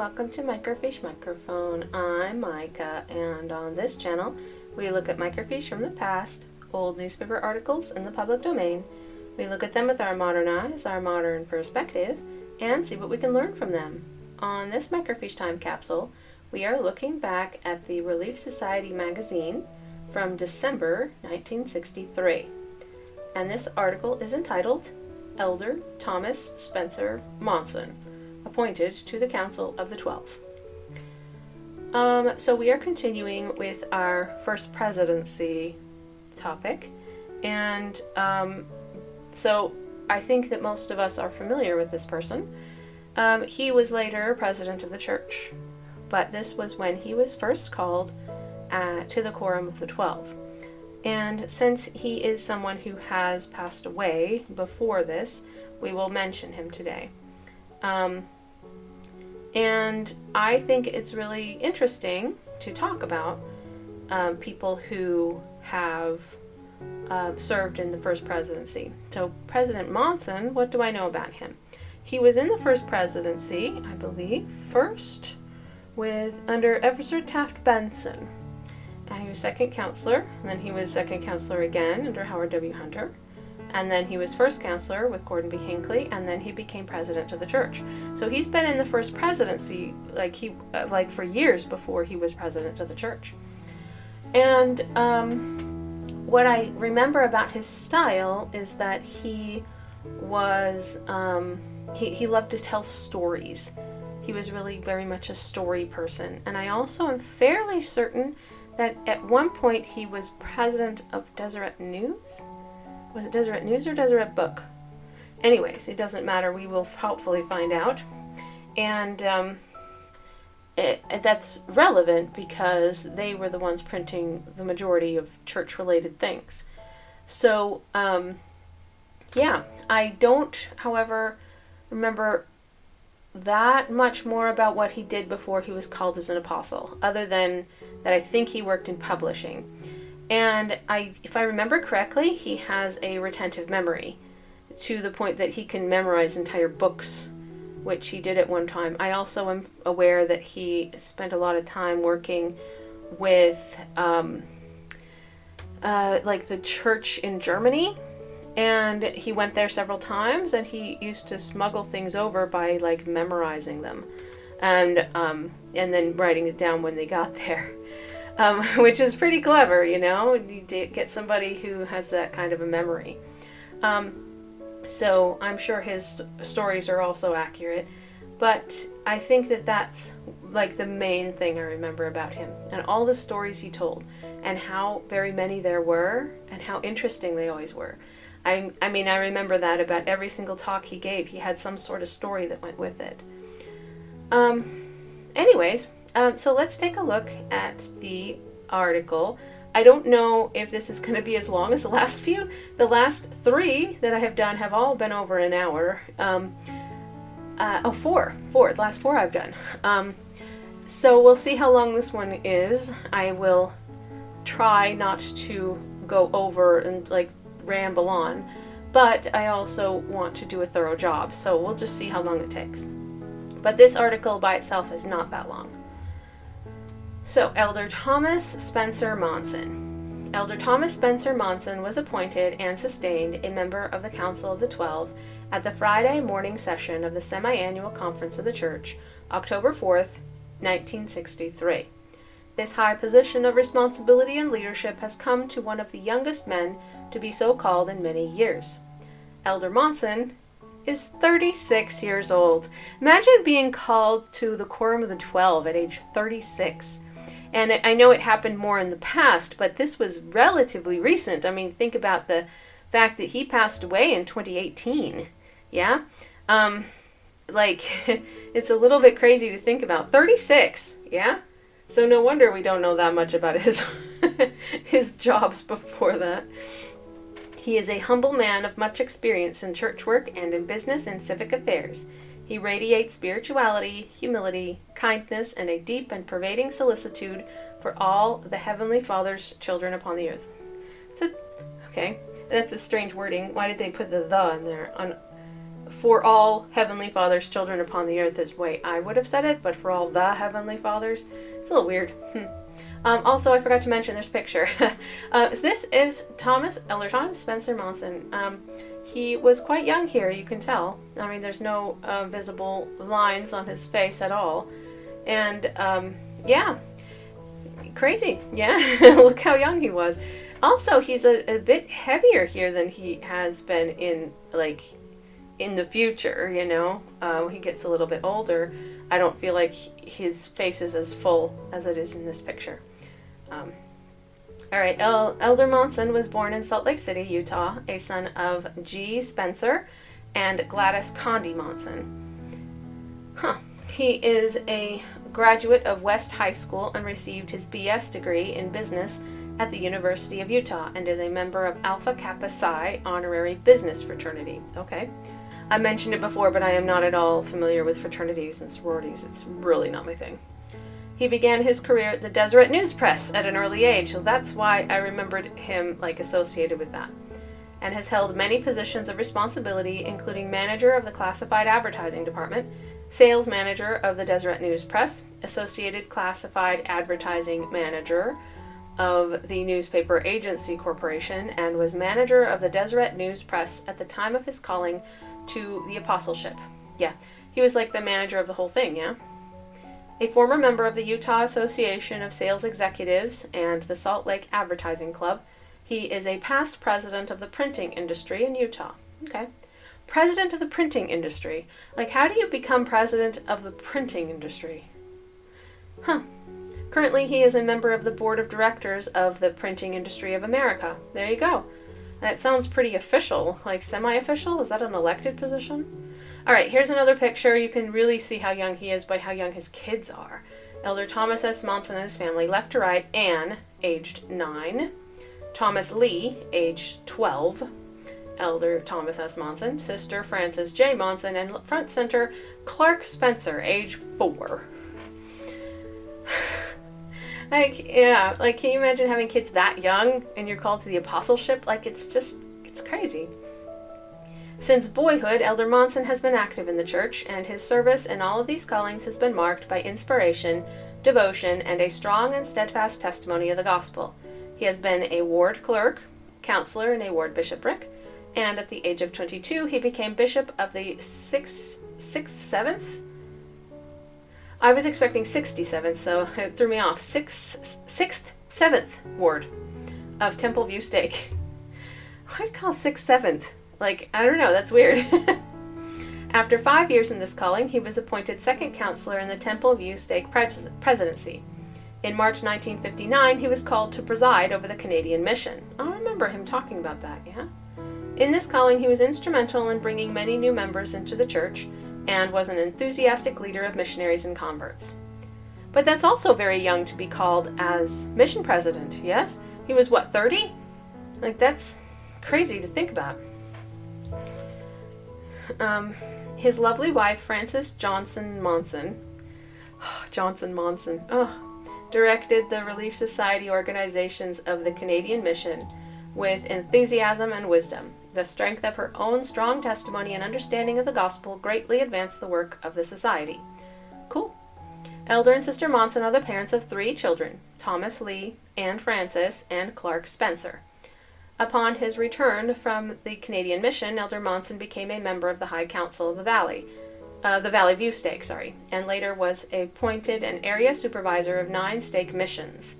welcome to Microfiche Microphone. I'm Micah, and on this channel, we look at microfiche from the past, old newspaper articles in the public domain. We look at them with our modern eyes, our modern perspective, and see what we can learn from them. On this Microfiche time capsule, we are looking back at the Relief Society magazine from December 1963. And this article is entitled, Elder Thomas Spencer Monson, appointed to the Council of the 12. So we are continuing with our first presidency topic, and so I think that most of us are familiar with this person. He was later president of the church, but this was when he was first called to the Quorum of the 12. And since he is someone who has passed away before this, we will mention him today. And I think it's really interesting to talk about people who have served in the first presidency. So President Monson, what do I know about him? He was in the first presidency, I believe, first under Everett Taft Benson. And he was second counselor, and then he was second counselor again under Howard W. Hunter. And then he was first counselor with Gordon B. Hinckley, and then he became president of the church. So he's been in the first presidency like for years before he was president of the church. And what I remember about his style is that he was he loved to tell stories. He was really very much a story person. And I also am fairly certain that at one point he was president of Deseret News. Was it Deseret News or Deseret Book? Anyways, it doesn't matter. We will hopefully find out. And that's relevant because they were the ones printing the majority of church-related things. So, yeah, I don't, however, remember that much more about what he did before he was called as an apostle, other than that I think he worked in publishing. And if I remember correctly, he has a retentive memory to the point that he can memorize entire books, which he did at one time. I also am aware that he spent a lot of time working with like the church in Germany, and he went there several times, and he used to smuggle things over by like memorizing them, and then writing it down when they got there. Which is pretty clever, you know, you get somebody who has that kind of a memory. So I'm sure his stories are also accurate, but I think that that's like the main thing I remember about him, and all the stories he told, and how very many there were, and how interesting they always were. I mean, I remember that about every single talk he gave. He had some sort of story that went with it. Anyways, so let's take a look at the article. I don't know if this is going to be as long as the last few. The last three that I have done have all been over an hour. Four. The last four I've done. So we'll see how long this one is. I will try not to go over and like ramble on, but I also want to do a thorough job, so we'll just see how long it takes. But this article by itself is not that long. So, Elder Thomas Spencer Monson. Elder Thomas Spencer Monson was appointed and sustained a member of the Council of the 12 at the Friday morning session of the semi-annual conference of the church, October 4th, 1963. This high position of responsibility and leadership has come to one of the youngest men to be so called in many years. Elder Monson is 36 years old. Imagine being called to the Quorum of the 12 at age 36. And I know it happened more in the past, but this was relatively recent. I mean, think about the fact that he passed away in 2018. Yeah? It's a little bit crazy to think about. 36, yeah? So no wonder we don't know that much about his jobs before that. He is a humble man of much experience in church work and in business and civic affairs. He radiates spirituality, humility, kindness, and a deep and pervading solicitude for all the Heavenly Father's children upon the earth. Okay, that's a strange wording. Why did they put the in there? for all Heavenly Father's children upon the earth is the way I would have said it, but for all the Heavenly Fathers, it's a little weird. Also, I forgot to mention this picture. This is Elder Thomas Spencer Monson. He was quite young here, you can tell. I mean, there's no visible lines on his face at all. And, yeah, crazy. Yeah, look how young he was. Also, he's a bit heavier here than he has been in the future, you know. When he gets a little bit older, I don't feel like his face is as full as it is in this picture. All right, Elder Monson was born in Salt Lake City, Utah, a son of G. Spencer and Gladys Condi Monson. He is a graduate of West High School and received his BS degree in business at the University of Utah and is a member of Alpha Kappa Psi honorary business fraternity. Okay. I mentioned it before, but I am not at all familiar with fraternities and sororities. It's really not my thing. He began his career at the Deseret News Press at an early age, so that's why I remembered him associated with that, and has held many positions of responsibility, including manager of the classified advertising department, sales manager of the Deseret News Press, associated classified advertising manager of the Newspaper Agency Corporation, and was manager of the Deseret News Press at the time of his calling to the apostleship. Yeah, he was like the manager of the whole thing, yeah? A former member of the Utah Association of Sales Executives and the Salt Lake Advertising Club, he is a past president of the printing industry in Utah. Okay. President of the printing industry. How do you become president of the printing industry? Currently, he is a member of the board of directors of the Printing Industry of America. There you go. That sounds pretty official, semi-official. Is that an elected position? All right, here's another picture. You can really see how young he is by how young his kids are. Elder Thomas S. Monson and his family, left to right, Anne, aged 9. Thomas Lee, aged 12. Elder Thomas S. Monson, sister Frances J. Monson, and front center, Clark Spencer, age 4. Can you imagine having kids that young and you're called to the apostleship? It's crazy. Since boyhood, Elder Monson has been active in the church, and his service in all of these callings has been marked by inspiration, devotion, and a strong and steadfast testimony of the gospel. He has been a ward clerk, counselor in a ward bishopric, and at the age of 22, he became bishop of the 7th? I was expecting 67th, so it threw me off. 7th ward of Temple View Stake. Why'd call 6th, 7th? I don't know, that's weird. After 5 years in this calling, he was appointed second counselor in the Temple View Stake presidency. In March 1959, he was called to preside over the Canadian mission. I remember him talking about that, yeah? In this calling, he was instrumental in bringing many new members into the church and was an enthusiastic leader of missionaries and converts. But that's also very young to be called as mission president, yes? He was, 30? That's crazy to think about. His lovely wife, Frances Johnson Monson, directed the Relief Society organizations of the Canadian mission with enthusiasm and wisdom. The strength of her own strong testimony and understanding of the gospel greatly advanced the work of the society. Cool. Elder and Sister Monson are the parents of 3 children, Thomas Lee, Anne Francis, and Clark Spencer. Upon his return from the Canadian mission, Elder Monson became a member of the High Council of the Valley View Stake, and later was appointed an area supervisor of 9 stake missions.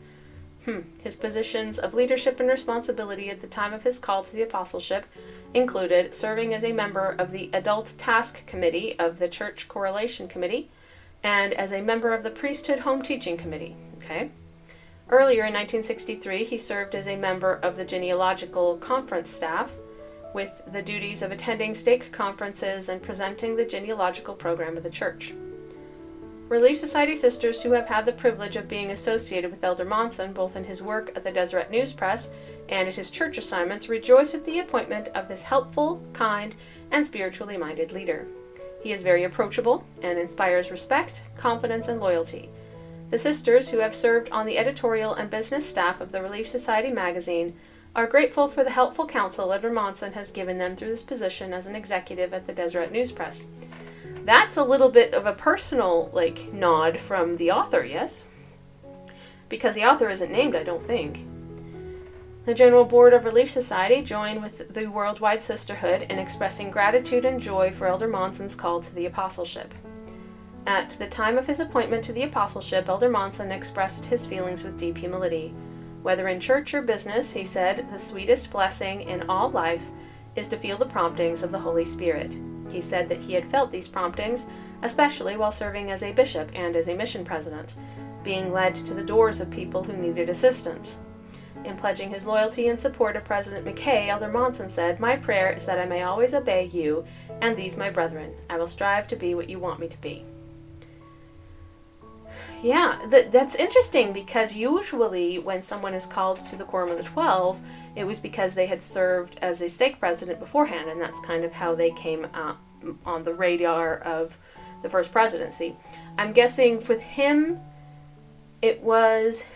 His positions of leadership and responsibility at the time of his call to the apostleship included serving as a member of the Adult Task Committee of the Church Correlation Committee and as a member of the Priesthood Home Teaching Committee. Okay. Earlier in 1963, he served as a member of the Genealogical Conference staff with the duties of attending stake conferences and presenting the genealogical program of the church. Relief Society sisters who have had the privilege of being associated with Elder Monson, both in his work at the Deseret News Press and at his church assignments, rejoice at the appointment of this helpful, kind, and spiritually minded leader. He is very approachable and inspires respect, confidence, and loyalty. The sisters, who have served on the editorial and business staff of the Relief Society magazine, are grateful for the helpful counsel Elder Monson has given them through his position as an executive at the Deseret News Press. That's a little bit of a personal, nod from the author, yes? Because the author isn't named, I don't think. The General Board of Relief Society joined with the Worldwide Sisterhood in expressing gratitude and joy for Elder Monson's call to the apostleship. At the time of his appointment to the apostleship, Elder Monson expressed his feelings with deep humility. Whether in church or business, he said, the sweetest blessing in all life is to feel the promptings of the Holy Spirit. He said that he had felt these promptings, especially while serving as a bishop and as a mission president, being led to the doors of people who needed assistance. In pledging his loyalty and support of President McKay, Elder Monson said, my prayer is that I may always obey you and these my brethren. I will strive to be what you want me to be. Yeah, that's interesting, because usually when someone is called to the Quorum of the 12, it was because they had served as a stake president beforehand, and that's kind of how they came on the radar of the first presidency. I'm guessing with him, it was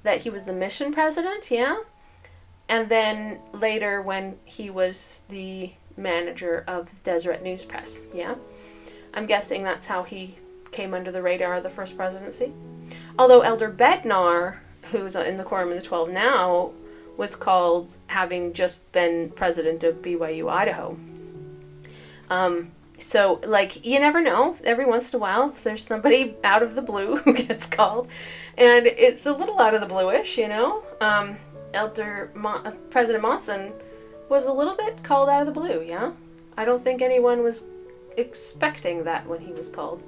that he was the mission president, yeah? And then later when he was the manager of the Deseret News Press, yeah? I'm guessing that's how he came under the radar of the first presidency. Although Elder Bednar, who's in the Quorum of the 12 now, was called having just been president of BYU Idaho. So, you never know. Every once in a while, there's somebody out of the blue who gets called. And it's a little out of the bluish, you know. President Monson was a little bit called out of the blue, yeah? I don't think anyone was expecting that when he was called.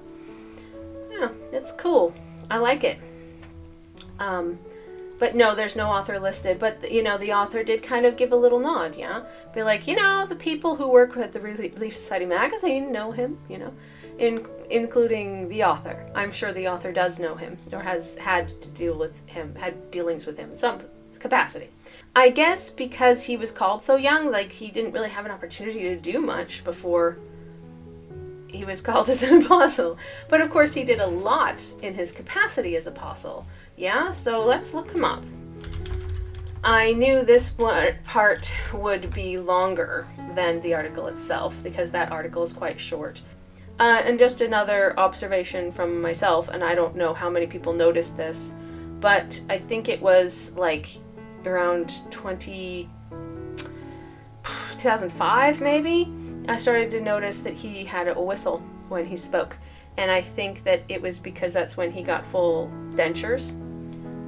Yeah, it's cool. I like it. But no, there's no author listed. But, the author did kind of give a little nod, yeah? Be like, the people who work with the Relief Society magazine know him, including the author. I'm sure the author does know him, or has had dealings with him in some capacity. I guess because he was called so young, he didn't really have an opportunity to do much before he was called as an apostle. But of course he did a lot in his capacity as apostle. Yeah, so let's look him up. I knew this part would be longer than the article itself, because that article is quite short. And just another observation from myself, and I don't know how many people noticed this, but I think it was around 2005 maybe, I started to notice that he had a whistle when he spoke. And I think that it was because that's when he got full dentures.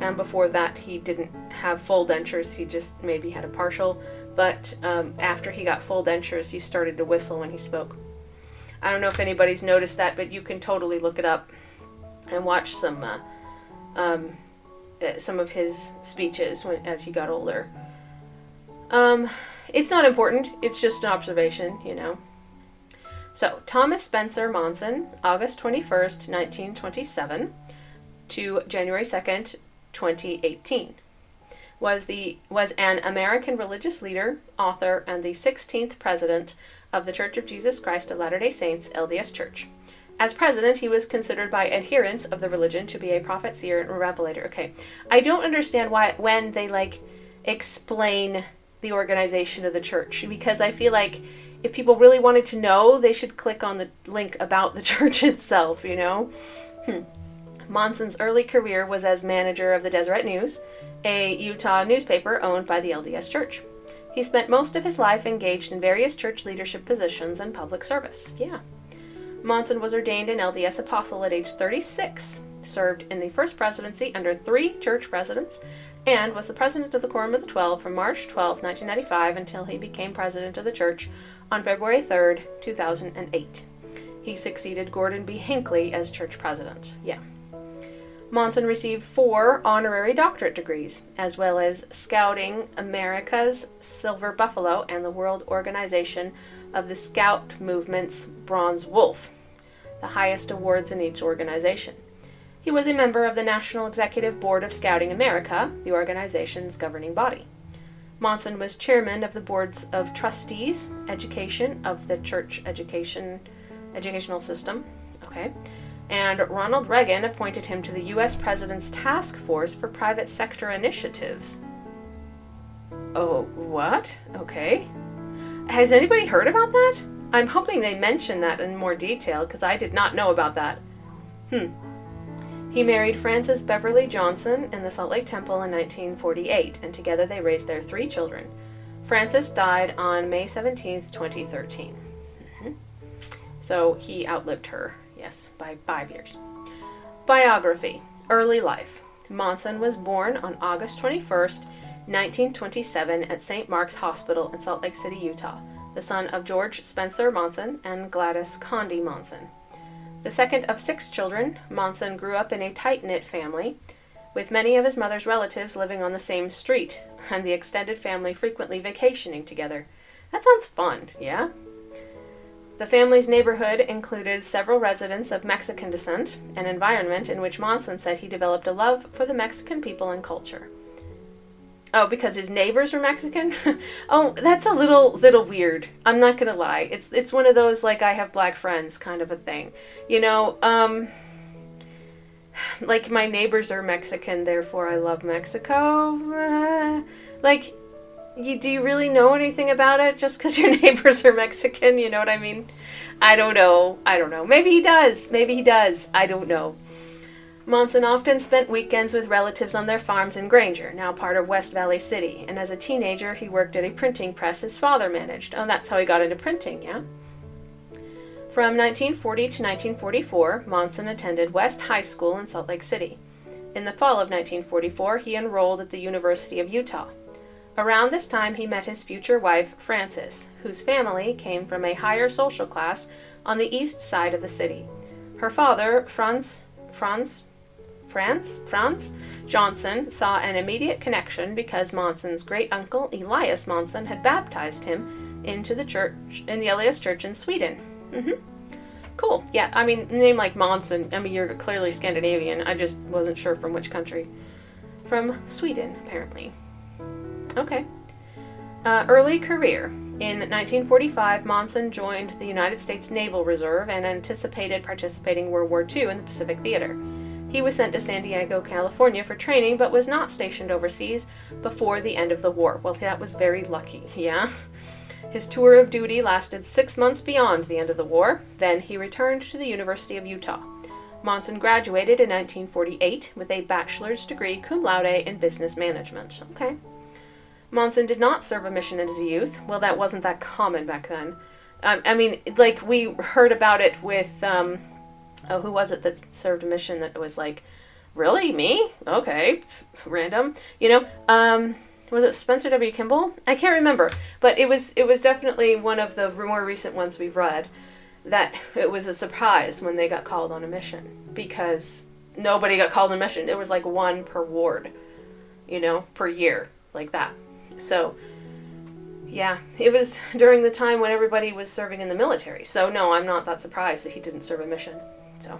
And before that, he didn't have full dentures. He just maybe had a partial. But after he got full dentures, he started to whistle when he spoke. I don't know if anybody's noticed that, but you can totally look it up and watch some of his speeches as he got older. It's not important. It's just an observation, So, Thomas Spencer Monson, August 21st, 1927 to January 2nd, 2018, was an American religious leader, author, and the 16th president of the Church of Jesus Christ of Latter-day Saints, LDS Church. As president, he was considered by adherents of the religion to be a prophet, seer, and revelator. Okay, I don't understand when they explain the organization of the church, because I feel like if people really wanted to know, they should click on the link about the church itself, Monson's early career was as manager of the Deseret News, a Utah newspaper owned by the LDS Church. He spent most of his life engaged in various church leadership positions and public service. Yeah. Monson was ordained an LDS apostle at age 36, served in the first presidency under 3 church presidents, and was the president of the Quorum of the 12 from March 12, 1995 until he became president of the church on February 3, 2008. He succeeded Gordon B. Hinckley as church president. Yeah. Monson received 4 honorary doctorate degrees, as well as Scouting America's Silver Buffalo and the World Organization of the Scout Movement's Bronze Wolf, the highest awards in each organization. He was a member of the National Executive Board of Scouting America, the organization's governing body. Monson was chairman of the boards of trustees, education of the church educational system. Okay. And Ronald Reagan appointed him to the U.S. President's Task Force for Private Sector Initiatives. Oh, what? Okay. Has anybody heard about that? I'm hoping they mention that in more detail, because I did not know about that. He married Frances Beverly Johnson in the Salt Lake Temple in 1948, and together they raised their 3 children. Frances died on May 17th, 2013. So he outlived her, yes, by 5 years. Biography. Early life. Monson was born on August 21st, 1927 at St. Mark's Hospital in Salt Lake City, Utah, the son of George Spencer Monson and Gladys Condi Monson. The second of 6 children, Monson grew up in a tight-knit family, with many of his mother's relatives living on the same street, and the extended family frequently vacationing together. That sounds fun, yeah? The family's neighborhood included several residents of Mexican descent, an environment in which Monson said he developed a love for the Mexican people and culture. Oh, because his neighbors were Mexican? Oh, that's a little weird. I'm not gonna lie. It's one of those, like, I have black friends kind of a thing. You know, like, my neighbors are Mexican, therefore I love Mexico. Do you really know anything about it just because your neighbors are Mexican? You know what I mean? I don't know. Maybe he does. I don't know. Monson often spent weekends with relatives on their farms in Granger, now part of West Valley City, and as a teenager he worked at a printing press his father managed. Oh, that's how he got into printing, yeah? From 1940 to 1944, Monson attended West High School in Salt Lake City. In the fall of 1944, he enrolled at the University of Utah. Around this time, he met his future wife, Frances, whose family came from a higher social class on the east side of the city. Her father, Franz Johnson, saw an immediate connection because Monson's great-uncle, Elias Monson, had baptized him into the church, in the LDS church in Sweden. Cool. Yeah, I mean, name like Monson, I mean, you're clearly Scandinavian. I just wasn't sure from which country. From Sweden, apparently. Okay. Early career. In 1945, Monson joined the United States Naval Reserve and anticipated participating in World War II in the Pacific Theater. He was sent to San Diego, California for training, but was not stationed overseas before the end of the war. Well, that was very lucky, yeah? His tour of duty lasted 6 months beyond the end of the war. Then he returned to the University of Utah. Monson graduated in 1948 with a bachelor's degree cum laude in business management. Okay. Monson did not serve a mission as a youth. Well, that wasn't that common back then. I mean, like, we heard about it with, who was it that served a mission that was like, really, me? Okay, random. You know, was it Spencer W. Kimball? I can't remember, but it was definitely one of the more recent ones we've read that it was a surprise when they got called on a mission, because nobody got called on a mission. There was like 1 per ward, you know, per year, like that. So, yeah, it was during the time when everybody was serving in the military. So, no, I'm not that surprised that he didn't serve a mission. So,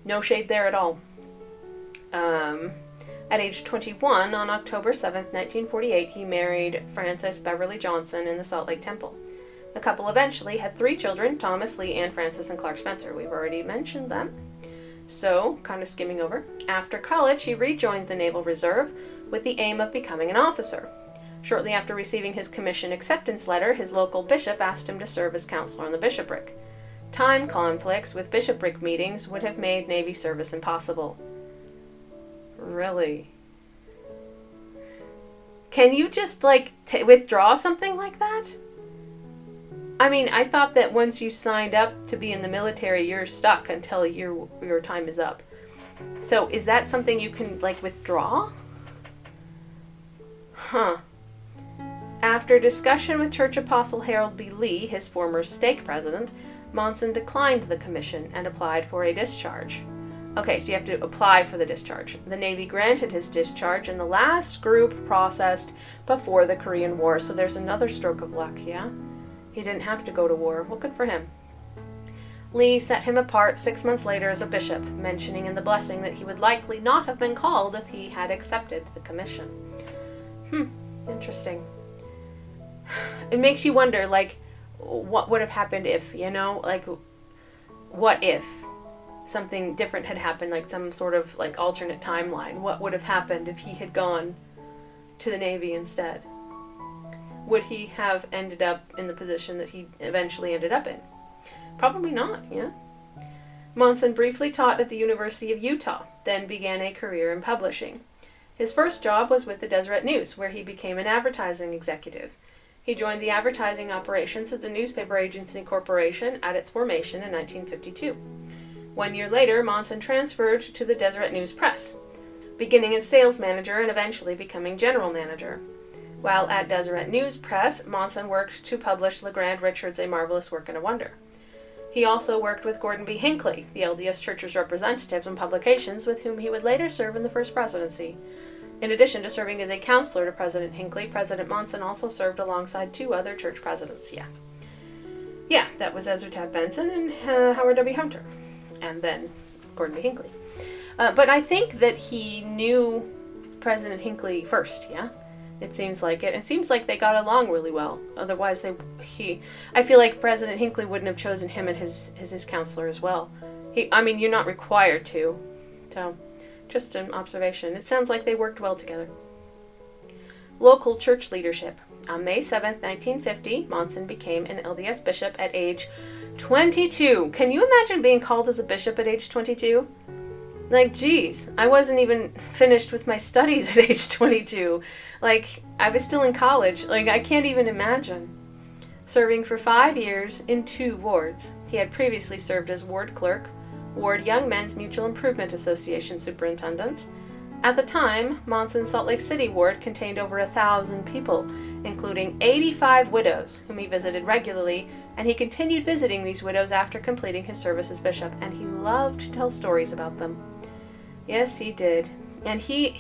no shade there at all. At age 21, on October 7th, 1948, he married Frances Beverly Johnson in the Salt Lake Temple. The couple eventually had 3 children, Thomas, Lee, Ann Francis, and Clark Spencer. We've already mentioned them. So, kind of skimming over. After college, he rejoined the Naval Reserve with the aim of becoming an officer. Shortly after receiving his commission acceptance letter, his local bishop asked him to serve as counselor on the bishopric. Time conflicts with bishopric meetings would have made Navy service impossible. Really? Can you just, like, withdraw something like that? I mean, I thought that once you signed up to be in the military, you're stuck until your time is up. So, is that something you can, like, withdraw? Huh. After discussion with Church Apostle Harold B. Lee, his former stake president, Monson declined the commission and applied for a discharge. Okay, so you have to apply for the discharge. The Navy granted his discharge, and the last group processed before the Korean War, so there's another stroke of luck, yeah? He didn't have to go to war. Well, good for him. Lee set him apart 6 months later as a bishop, mentioning in the blessing that he would likely not have been called if he had accepted the commission. Interesting. It makes you wonder, like, what would have happened if, you know? Like, what if something different had happened, like some sort of, like, alternate timeline? What would have happened if he had gone to the Navy instead? would he have ended up in the position that he eventually ended up in? Probably not, yeah. Monson briefly taught at the University of Utah, then began a career in publishing. His first job was with the Deseret News, where he became an advertising executive. He joined the advertising operations of the Newspaper Agency Corporation at its formation in 1952. 1 year later, Monson transferred to the Deseret News Press, beginning as sales manager and eventually becoming general manager. While at Deseret News Press, Monson worked to publish LeGrand Richards' A Marvelous Work and a Wonder. He also worked with Gordon B. Hinckley, the LDS Church's representatives on publications, with whom he would later serve in the First Presidency. In addition to serving as a counselor to President Hinckley, President Monson also served alongside 2 other church presidents. Yeah, that was Ezra Taft Benson and Howard W. Hunter, and then Gordon B. Hinckley. But I think that he knew President Hinckley first, yeah? It seems like it. It seems like they got along really well. Otherwise, I feel like President Hinckley wouldn't have chosen him and his counselor as well. You're not required to. So, just an observation. It sounds like they worked well together. Local church leadership. On May 7th, 1950, Monson became an LDS bishop at age 22. Can you imagine being called as a bishop at age 22? Like, geez, I wasn't even finished with my studies at age 22. Like, I was still in college. Like, I can't even imagine. Serving for 5 years in 2 wards. He had previously served as ward clerk, Ward Young Men's Mutual Improvement Association superintendent. At the time, Monson's Salt Lake City ward contained over 1,000 people, including 85 widows, whom he visited regularly, and he continued visiting these widows after completing his service as bishop, and he loved to tell stories about them. Yes, he did. And he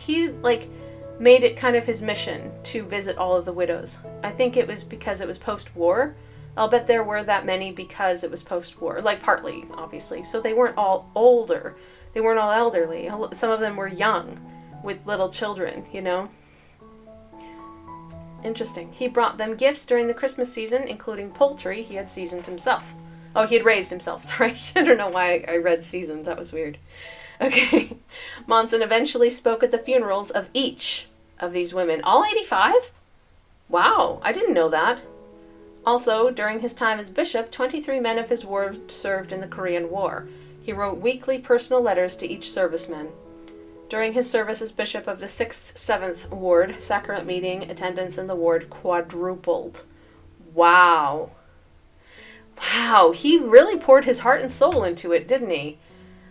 made it kind of his mission to visit all of the widows. I think it was because it was post-war. I'll bet there were that many because it was post-war. Like, partly, obviously. So they weren't all older. They weren't all elderly. Some of them were young, with little children, you know? Interesting. He brought them gifts during the Christmas season, including poultry he had seasoned himself. Oh, he had raised himself, sorry. I don't know why I read seasoned. That was weird. Okay. Monson eventually spoke at the funerals of each of these women. All 85? Wow, I didn't know that. Also, during his time as bishop, 23 men of his ward served in the Korean War. He wrote weekly personal letters to each serviceman. During his service as bishop of the 6th, 7th Ward, sacrament meeting attendance in the ward quadrupled. Wow. Wow, he really poured his heart and soul into it, didn't he?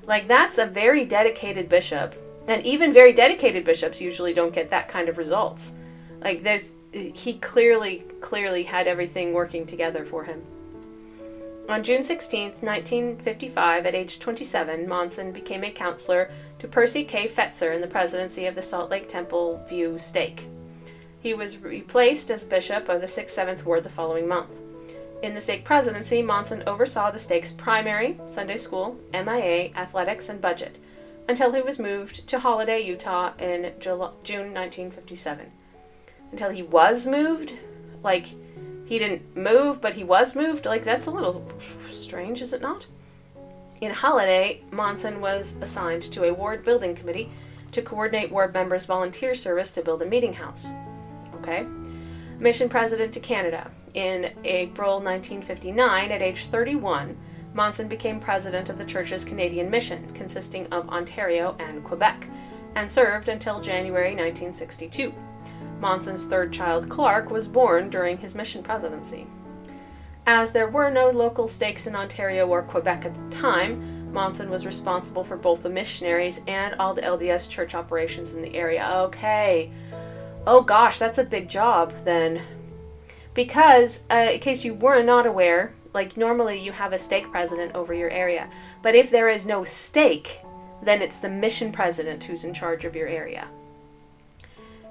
Like, that's a very dedicated bishop. And even very dedicated bishops usually don't get that kind of results. Like, he clearly had everything working together for him. On June 16th, 1955, at age 27, Monson became a counselor to Percy K. Fetzer in the presidency of the Salt Lake Temple View Stake. He was replaced as bishop of the 6th, 7th Ward the following month. In the stake presidency, Monson oversaw the stake's primary, Sunday school, MIA, athletics, and budget, until he was moved to Holiday, Utah in June 1957. Until he was moved? Like, he didn't move, but he was moved? Like, that's a little strange, is it not? In Holiday, Monson was assigned to a ward building committee to coordinate ward members' volunteer service to build a meeting house. Okay? Mission president to Canada. In April 1959, at age 31, Monson became president of the church's Canadian mission, consisting of Ontario and Quebec, and served until January 1962. Monson's third child, Clark, was born during his mission presidency. As there were no local stakes in Ontario or Quebec at the time, Monson was responsible for both the missionaries and all the LDS church operations in the area. Okay. Oh gosh, that's a big job then. Because, in case you were not aware, like normally you have a stake president over your area. But if there is no stake, then it's the mission president who's in charge of your area.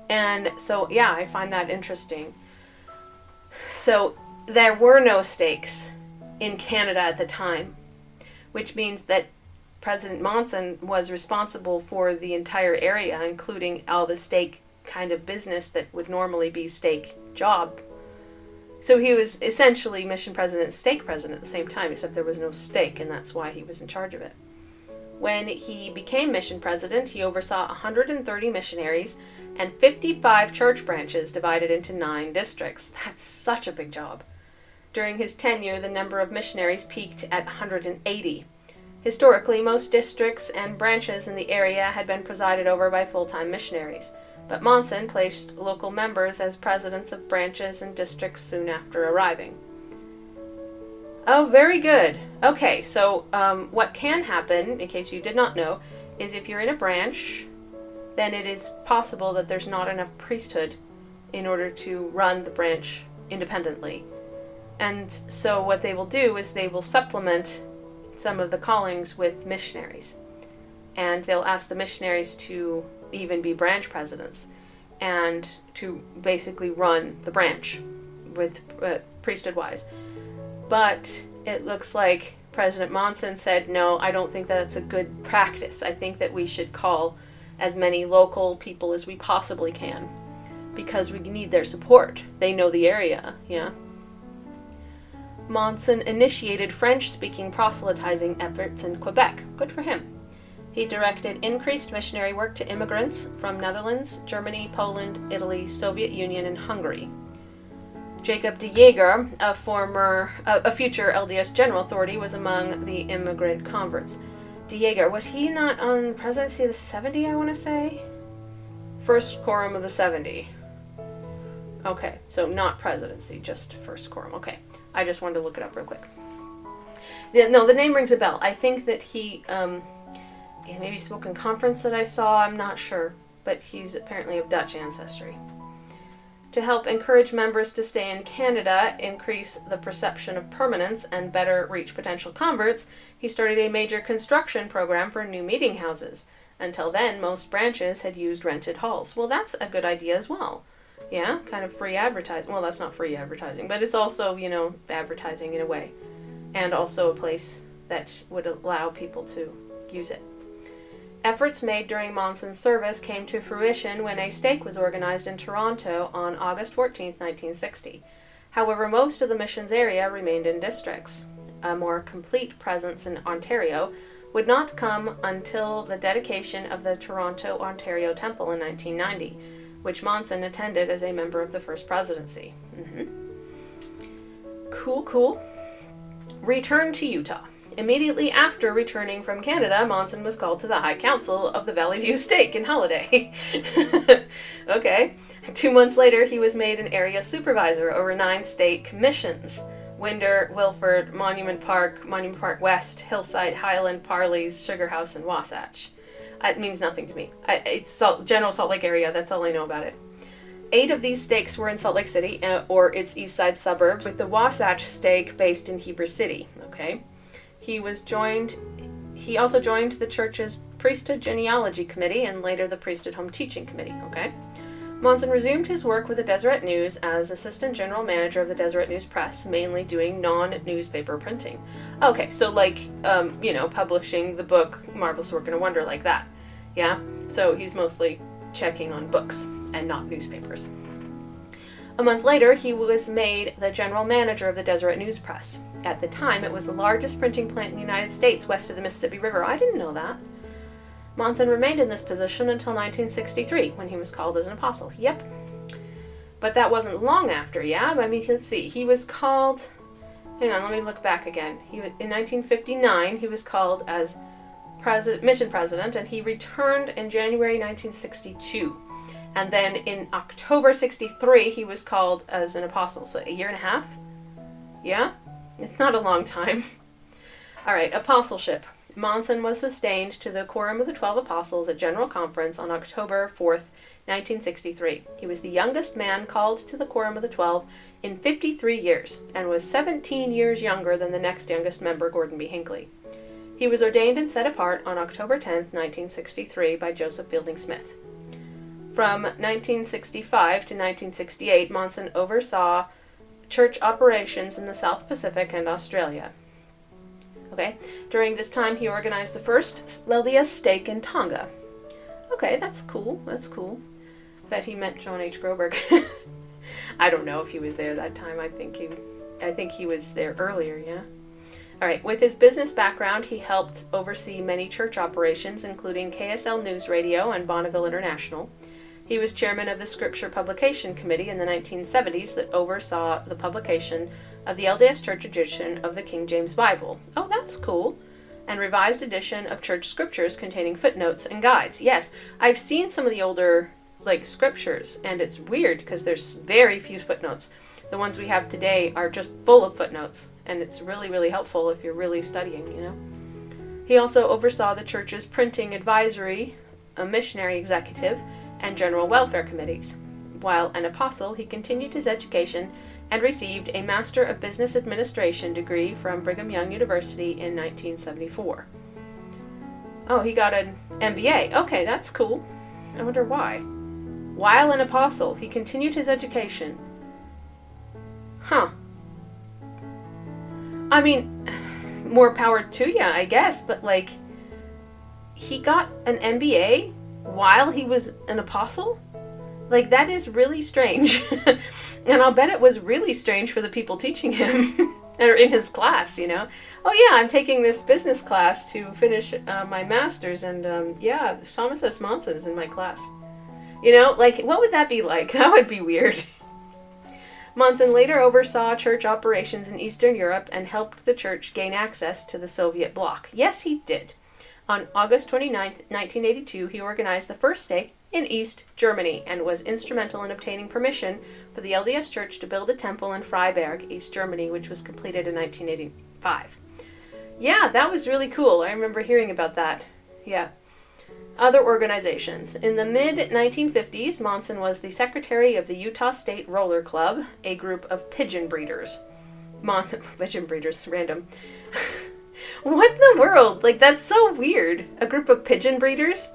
And so, yeah, I find that interesting. So, there were no stakes in Canada at the time, which means that President Monson was responsible for the entire area, including all the stake kind of business that would normally be stake job. So he was essentially mission president and stake president at the same time, except there was no stake, and that's why he was in charge of it. When he became mission president, he oversaw 130 missionaries and 55 church branches divided into 9 districts. That's such a big job. During his tenure, the number of missionaries peaked at 180. Historically, most districts and branches in the area had been presided over by full-time missionaries, but Monson placed local members as presidents of branches and districts soon after arriving. Oh, very good. Okay, so what can happen, in case you did not know, is if you're in a branch, then it is possible that there's not enough priesthood in order to run the branch independently. And so what they will do is they will supplement some of the callings with missionaries. And they'll ask the missionaries to even be branch presidents and to basically run the branch with priesthood-wise. But it looks like President Monson said, no, I don't think that's a good practice. I think that we should call as many local people as we possibly can because we need their support. They know the area, yeah? Monson initiated French-speaking proselytizing efforts in Quebec. Good for him. He directed increased missionary work to immigrants from Netherlands, Germany, Poland, Italy, Soviet Union, and Hungary. Jacob de Jager, a future LDS general authority, was among the immigrant converts. De Jager, was he not on the presidency of the 70, I want to say? First quorum of the 70. Okay, so not presidency, just first quorum. Okay, I just wanted to look it up real quick. No, the name rings a bell. I think that he maybe spoke in conference that I saw, I'm not sure, but he's apparently of Dutch ancestry. To help encourage members to stay in Canada, increase the perception of permanence, and better reach potential converts, he started a major construction program for new meeting houses. Until then, most branches had used rented halls. Well, that's a good idea as well. Yeah, kind of free advertising. Well, that's not free advertising, but it's also, advertising in a way. And also a place that would allow people to use it. Efforts made during Monson's service came to fruition when a stake was organized in Toronto on August 14, 1960. However, most of the missions area remained in districts. A more complete presence in Ontario would not come until the dedication of the Toronto, Ontario Temple in 1990, which Monson attended as a member of the First Presidency. Cool. Return to Utah. Immediately after returning from Canada, Monson was called to the High Council of the Valley View Stake in Holiday. Okay. 2 months later, he was made an area supervisor over 9 state commissions: Winder, Wilford, Monument Park West, Hillside, Highland, Parleys, Sugar House, and Wasatch. It means nothing to me. It's general Salt Lake area. That's all I know about it. 8 of these stakes were in Salt Lake City, or its east side suburbs, with the Wasatch stake based in Heber City. Okay. He also joined the church's Priesthood Genealogy Committee and later the Priesthood Home Teaching Committee, okay? Monson resumed his work with the Deseret News as assistant general manager of the Deseret News Press, mainly doing non-newspaper printing. Okay, so publishing the book Marvelous Work in a Wonder, like that, yeah? So he's mostly checking on books and not newspapers. A month later, he was made the general manager of the Deseret News Press. At the time, it was the largest printing plant in the United States west of the Mississippi River. I didn't know that. Monson remained in this position until 1963, when he was called as an apostle. Yep. But that wasn't long after, yeah? Let's see. He was called... Hang on, let me look back again. In 1959, he was called as mission president, and he returned in January 1962. And then in October 63, he was called as an apostle. So a year and a half? Yeah? It's not a long time. All right, apostleship. Monson was sustained to the Quorum of the 12 Apostles at General Conference on October 4th, 1963. He was the youngest man called to the Quorum of the 12 in 53 years and was 17 years younger than the next youngest member, Gordon B. Hinckley. He was ordained and set apart on October 10th, 1963 by Joseph Fielding Smith. From 1965 to 1968, Monson oversaw church operations in the South Pacific and Australia. Okay, during this time, he organized the first LDS stake in Tonga. Okay, that's cool. Bet he met John H. Groberg. I don't know if he was there that time. I think he was there earlier. Yeah. All right, with his business background, he helped oversee many church operations, including KSL News Radio and Bonneville International. He was chairman of the Scripture Publication Committee in the 1970s that oversaw the publication of the LDS Church edition of the King James Bible. Oh, that's cool. And revised edition of church scriptures containing footnotes and guides. Yes, I've seen some of the older scriptures, and it's weird because there's very few footnotes. The ones we have today are just full of footnotes, and it's really, really helpful if you're really studying, He also oversaw the church's printing advisory, a missionary executive, and general welfare committees. While an apostle, he continued his education and received a Master of Business Administration degree from Brigham Young University in 1974. Oh, he got an MBA. Okay, that's cool. I wonder why. While an apostle, he continued his education. Huh. I mean, more power to you, I guess, but he got an MBA while he was an apostle? That is really strange. And I'll bet it was really strange for the people teaching him or in his class, Oh yeah, I'm taking this business class to finish my master's, and Thomas S. Monson is in my class. What would that be like? That would be weird. Monson later oversaw church operations in Eastern Europe and helped the church gain access to the Soviet bloc. Yes, he did. On August 29, 1982, he organized the first stake in East Germany and was instrumental in obtaining permission for the LDS Church to build a temple in Freiberg, East Germany, which was completed in 1985. Yeah, that was really cool. I remember hearing about that. Yeah. Other organizations. In the mid-1950s, Monson was the secretary of the Utah State Roller Club, a group of pigeon breeders. Pigeon breeders, random. What in the world? That's so weird. A group of pigeon breeders?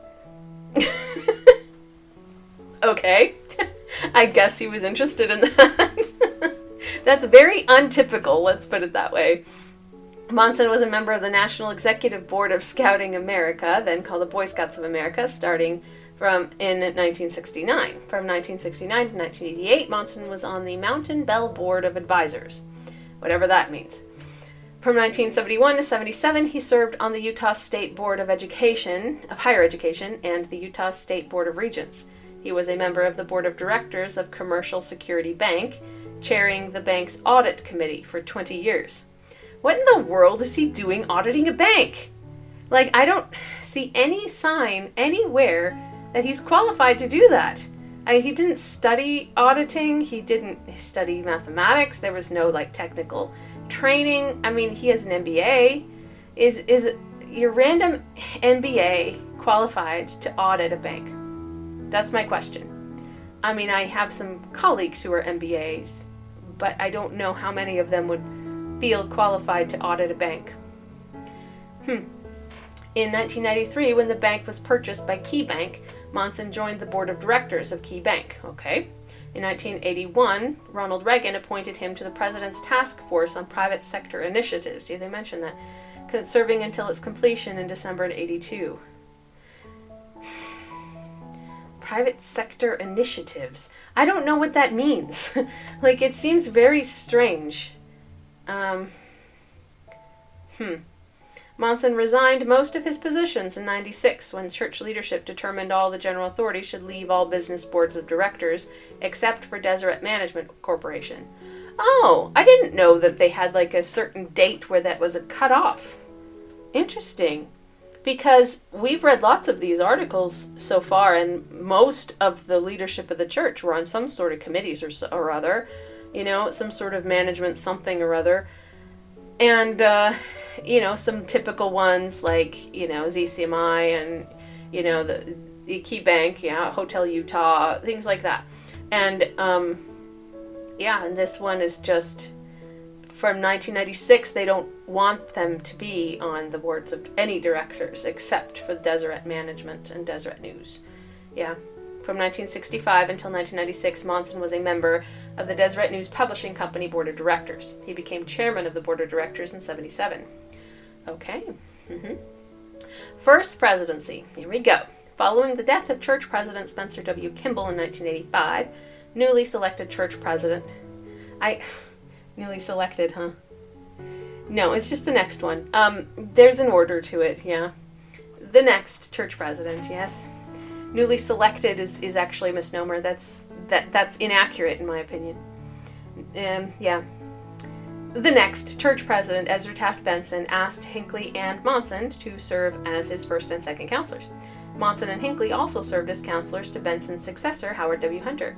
Okay. I guess he was interested in that. That's very untypical, let's put it that way. Monson was a member of the National Executive Board of Scouting America, then called the Boy Scouts of America, starting in 1969. From 1969 to 1988, Monson was on the Mountain Bell Board of Advisors, whatever that means. From 1971 to 77, he served on the Utah State Board of Higher Education, and the Utah State Board of Regents. He was a member of the Board of Directors of Commercial Security Bank, chairing the bank's audit committee for 20 years. What in the world is he doing auditing a bank? I don't see any sign anywhere that he's qualified to do that. He didn't study auditing. He didn't study mathematics. There was no technical training. I mean, he has an MBA. Is your random MBA qualified to audit a bank? That's my question. I mean, I have some colleagues who are MBAs, but I don't know how many of them would feel qualified to audit a bank. In 1993, when the bank was purchased by Key Bank, Monson joined the board of directors of Key Bank. Okay. In 1981, Ronald Reagan appointed him to the President's Task Force on Private Sector Initiatives. Yeah, they mentioned that. Serving until its completion in December of 82. Private sector initiatives. I don't know what that means. It seems very strange. Monson resigned most of his positions in 96 when church leadership determined all the general authorities should leave all business boards of directors except for Deseret Management Corporation. Oh, I didn't know that they had a certain date where that was a cutoff. Interesting. Because we've read lots of these articles so far, and most of the leadership of the church were on some sort of committees or other, some sort of management something or other. And, some typical ones ZCMI and, the Key Bank, Hotel Utah, things like that. And, and this one is just from 1996. They don't want them to be on the boards of any directors except for Deseret Management and Deseret News. Yeah. From 1965 until 1996, Monson was a member of the Deseret News Publishing Company Board of Directors. He became chairman of the Board of Directors in 1977. Okay. First presidency. Here we go. Following the death of church president Spencer W. Kimball in 1985, newly selected church president... Newly selected, huh? No, it's just the next one. There's an order to it, yeah. The next church president, yes. Newly selected is actually a misnomer. That's inaccurate in my opinion. Yeah. The next church president, Ezra Taft Benson, asked Hinckley and Monson to serve as his first and second counselors. Monson and Hinckley also served as counselors to Benson's successor, Howard W. Hunter.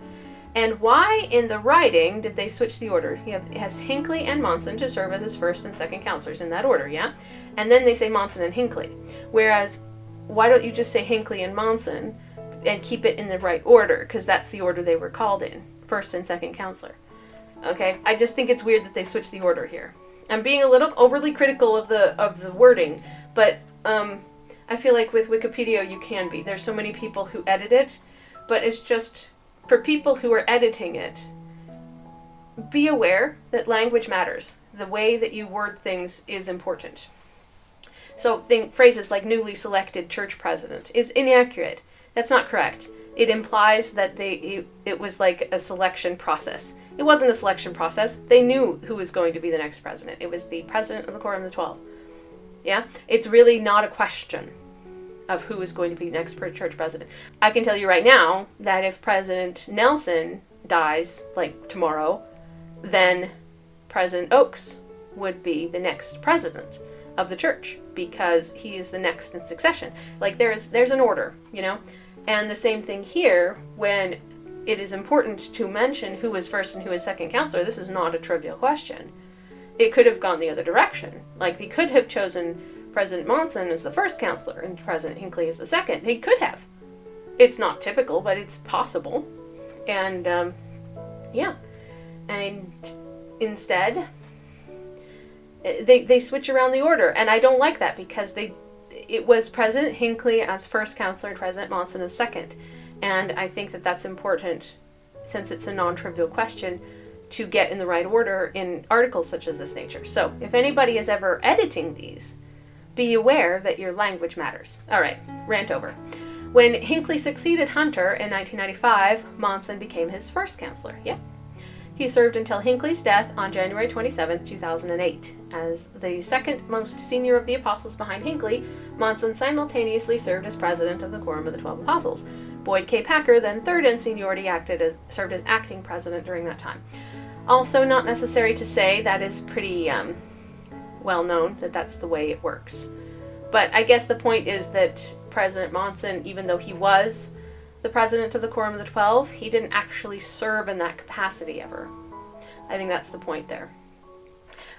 And why in the writing did they switch the order? It has Hinckley and Monson to serve as his first and second counselors in that order, yeah? And then they say Monson and Hinckley. Whereas, why don't you just say Hinckley and Monson and keep it in the right order? Because that's the order they were called in, first and second counselor. Okay, I just think it's weird that they switched the order here. I'm being a little overly critical of the wording, but I feel like with Wikipedia you can be. There's so many people who edit it, but it's just, for people who are editing it, be aware that language matters. The way that you word things is important. So phrases like newly selected church president is inaccurate. That's not correct. It implies that it was like a selection process. It wasn't a selection process. They knew who was going to be the next president. It was the president of the Quorum of the 12. Yeah? It's really not a question of who is going to be the next church president. I can tell you right now that if President Nelson dies, like tomorrow, then President Oaks would be the next president of the church because he is the next in succession. Like there's an order, you know? And the same thing here, when it is important to mention who is first and who is second counselor, this is not a trivial question. It could have gone the other direction. Like they could have chosen President Monson as the first counselor and President Hinckley as the second. They could have. It's not typical, but it's possible. And, yeah. And instead, they switch around the order. And I don't like that because it was President Hinckley as first counselor and President Monson as second. And I think that that's important, since it's a non-trivial question, to get in the right order in articles such as this nature. So if anybody is ever editing these, be aware that your language matters. All right, rant over. When Hinckley succeeded Hunter in 1995, Monson became his first counselor. Yeah. He served until Hinckley's death on January 27, 2008. As the second most senior of the apostles behind Hinckley, Monson simultaneously served as president of the Quorum of the 12 Apostles. Boyd K. Packer, then third in seniority, served as acting president during that time. Also, not necessary to say, that is pretty well known that that's the way it works. But I guess the point is that President Monson, even though he was the president of the Quorum of the 12, he didn't actually serve in that capacity ever. I think that's the point there.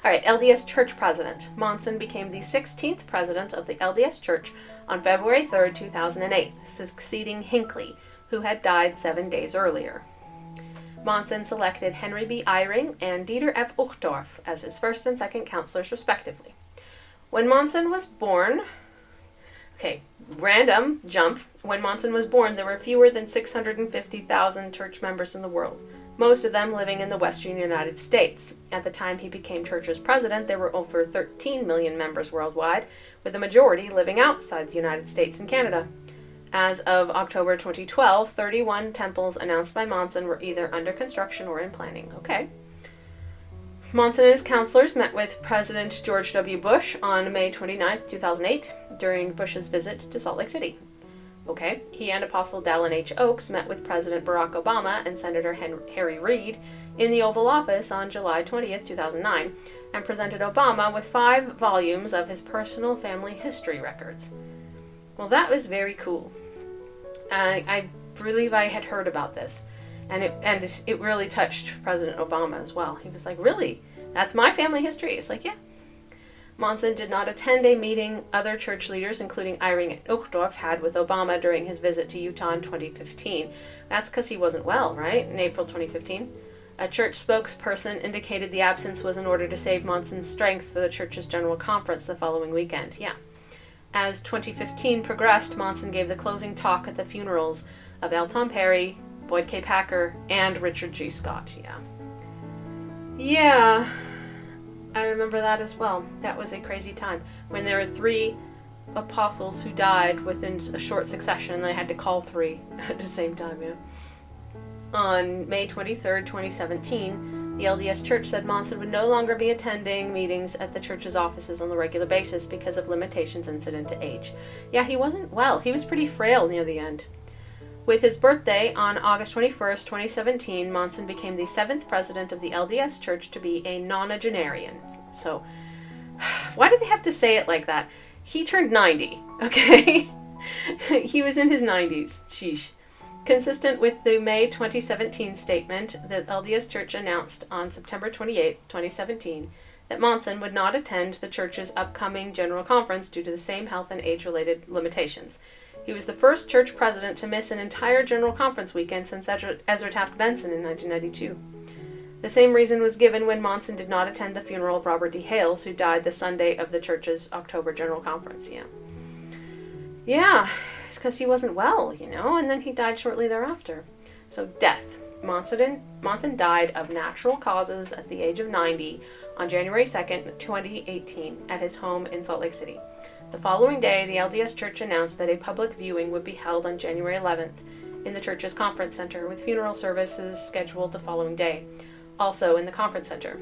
All right, LDS Church President. Monson became the 16th president of the LDS Church on February 3rd, 2008, succeeding Hinckley, who had died 7 days earlier. Monson selected Henry B. Eyring and Dieter F. Uchtdorf as his first and second counselors, respectively. When Monson was born... Okay, random jump. When Monson was born, there were fewer than 650,000 church members in the world, most of them living in the western United States. At the time he became church's president, there were over 13 million members worldwide, with the majority living outside the United States and Canada. As of October 2012, 31 temples announced by Monson were either under construction or in planning. Okay. Monson and his counselors met with President George W. Bush on May 29, 2008, during Bush's visit to Salt Lake City. Okay. He and Apostle Dallin H. Oaks met with President Barack Obama and Senator Harry Reid in the Oval Office on July 20, 2009, and presented Obama with 5 volumes of his personal family history records. Well, that was very cool. I believe I had heard about this. And it really touched President Obama as well. He was like, really? That's my family history? It's like, yeah. Monson did not attend a meeting other church leaders, including Eyring and Uchtdorf, had with Obama during his visit to Utah in 2015. That's because he wasn't well, right? In April 2015. A church spokesperson indicated the absence was in order to save Monson's strength for the church's general conference the following weekend. Yeah. As 2015 progressed, Monson gave the closing talk at the funerals of L. Tom Perry, Boyd K. Packer, and Richard G. Scott. Yeah, I remember that as well. That was a crazy time when there were 3 apostles who died within a short succession, and they had to call 3 at the same time. Yeah. On May 23rd, 2017, The LDS Church said Monson would no longer be attending meetings at the church's offices on a regular basis because of limitations incident to age. Yeah, he wasn't well. He was pretty frail near the end. With his birthday on August 21st, 2017, Monson became the 7th president of the LDS Church to be a nonagenarian. So, why did they have to say it like that? He turned 90, okay? He was in his 90s. Sheesh. Consistent with the May 2017 statement, the LDS Church announced on September 28, 2017, that Monson would not attend the church's upcoming General Conference due to the same health and age-related limitations. He was the first church president to miss an entire General Conference weekend since Ezra Taft Benson in 1992. The same reason was given when Monson did not attend the funeral of Robert D. Hales, who died the Sunday of the church's October General Conference. Yeah, it's because he wasn't well, and then he died shortly thereafter. So, death. Monson died of natural causes at the age of 90 on January 2nd, 2018, at his home in Salt Lake City. The following day, the LDS Church announced that a public viewing would be held on January 11th in the church's conference center, with funeral services scheduled the following day, also in the conference center.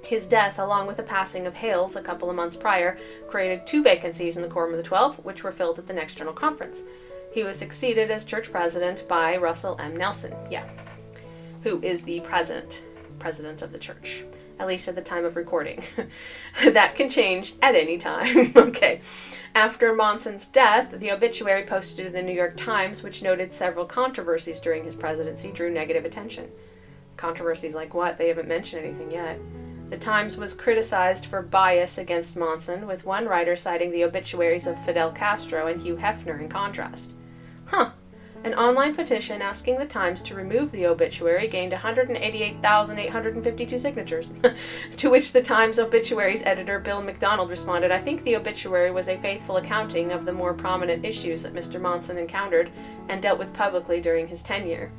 His death, along with the passing of Hales a couple of months prior, created 2 vacancies in the Quorum of the 12, which were filled at the next General Conference. He was succeeded as church president by Russell M. Nelson, who is the president of the church, at least at the time of recording. That can change at any time. Okay. After Monson's death, the obituary posted in the New York Times, which noted several controversies during his presidency, drew negative attention. Controversies like what? They haven't mentioned anything yet. The Times was criticized for bias against Monson, with one writer citing the obituaries of Fidel Castro and Hugh Hefner in contrast. An online petition asking the Times to remove the obituary gained 188,852 signatures, to which the Times obituaries editor Bill McDonald responded, "I think the obituary was a faithful accounting of the more prominent issues that Mr. Monson encountered and dealt with publicly during his tenure.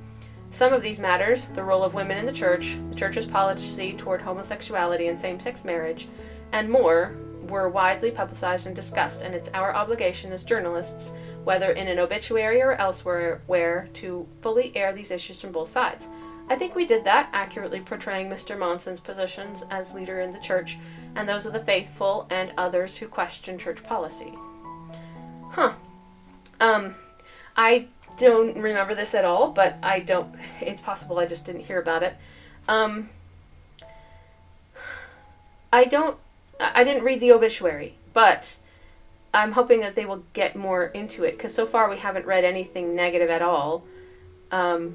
Some of these matters, the role of women in the church's policy toward homosexuality and same-sex marriage, and more, were widely publicized and discussed, and it's our obligation as journalists, whether in an obituary or elsewhere, to fully air these issues from both sides. I think we did that, accurately portraying Mr. Monson's positions as leader in the church and those of the faithful and others who question church policy." I don't remember this at all, but it's possible I just didn't hear about it. I didn't read the obituary, but I'm hoping that they will get more into it, because so far we haven't read anything negative at all. But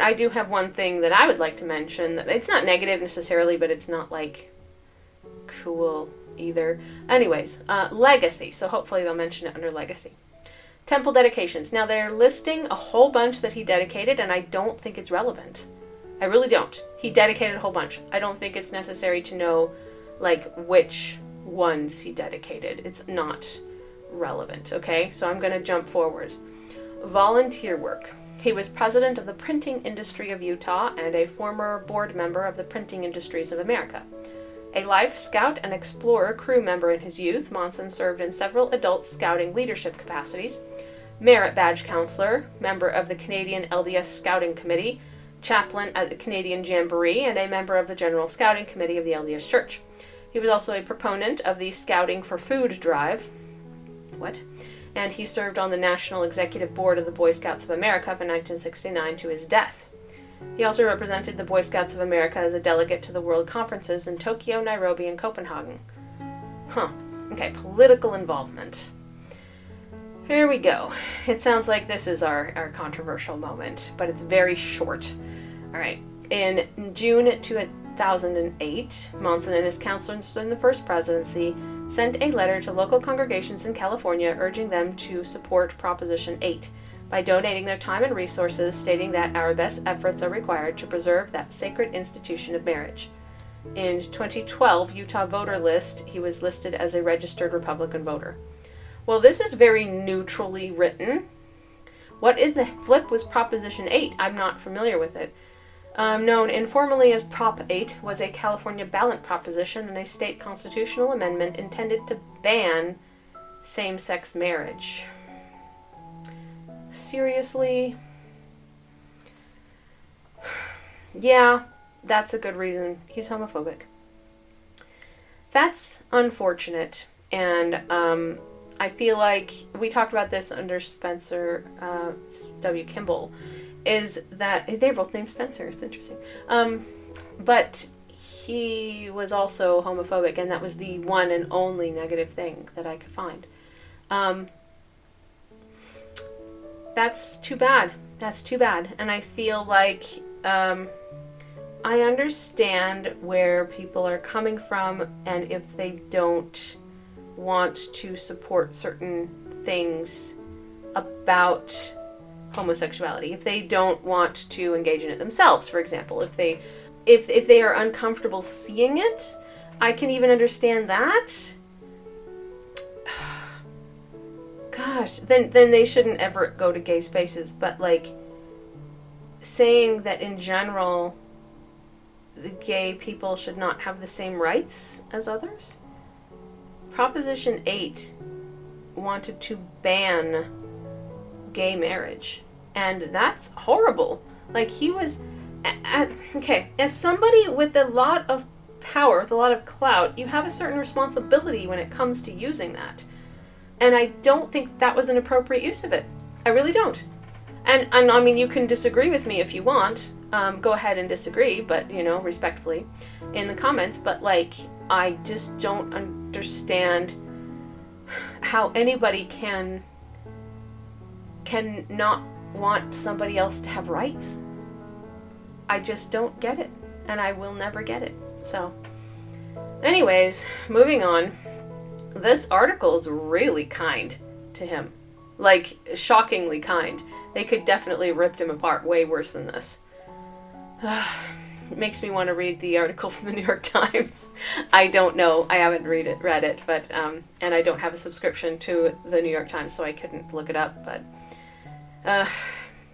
I do have one thing that I would like to mention. That it's not negative necessarily, but it's not, cool either. Anyways, legacy. So hopefully they'll mention it under legacy. Temple dedications. Now they're listing a whole bunch that he dedicated, and I don't think it's relevant. I really don't. He dedicated a whole bunch. I don't think it's necessary to know, which ones he dedicated. It's not relevant, okay? So I'm going to jump forward. Volunteer work. He was president of the Printing Industry of Utah and a former board member of the Printing Industries of America. A Life Scout and Explorer crew member in his youth, Monson served in several adult scouting leadership capacities. Merit Badge Counselor, member of the Canadian LDS Scouting Committee, chaplain at the Canadian Jamboree, and a member of the General Scouting Committee of the LDS Church. He was also a proponent of the Scouting for Food drive. And he served on the National Executive Board of the Boy Scouts of America from 1969 to his death. He also represented the Boy Scouts of America as a delegate to the World Conferences in Tokyo, Nairobi, and Copenhagen. Okay, political involvement. Here we go. It sounds like this is our controversial moment, but it's very short. All right. In June 2008, Monson and his counselors in the first presidency sent a letter to local congregations in California urging them to support Proposition 8 by donating their time and resources, stating that our best efforts are required to preserve that sacred institution of marriage. In 2012 Utah voter list, he was listed as a registered Republican voter. Well, this is very neutrally written. What in the flip was Proposition 8? I'm not familiar with it. Known informally as Prop 8, was a California ballot proposition and a state constitutional amendment intended to ban same-sex marriage. Seriously? Yeah, that's a good reason. He's homophobic. That's unfortunate. And I feel like we talked about this under Spencer W. Kimball, is that they're both named Spencer. It's interesting. But he was also homophobic, and that was the one and only negative thing that I could find. That's too bad. That's too bad. And I feel like I understand where people are coming from, and if they don't want to support certain things about homosexuality, if they don't want to engage in it themselves, for example, if they are uncomfortable seeing it, I can even understand that. Gosh, then they shouldn't ever go to gay spaces. But like saying that in general the gay people should not have the same rights as others. Proposition 8 wanted to ban gay marriage, and that's horrible. Like, he was okay, as somebody with a lot of power, with a lot of clout, you have a certain responsibility when it comes to using that. And I don't think that was an appropriate use of it. I really don't. And I mean, you can disagree with me if you want. Go ahead and disagree, but, respectfully in the comments. But, like, I just don't understand how anybody can not want somebody else to have rights. I just don't get it, and I will never get it. So, anyways, moving on. This article is really kind to him. Like, shockingly kind. They could definitely have ripped him apart way worse than this. It makes me want to read the article from the New York Times. I don't know. I haven't read it, but and I don't have a subscription to the New York Times, so I couldn't look it up. But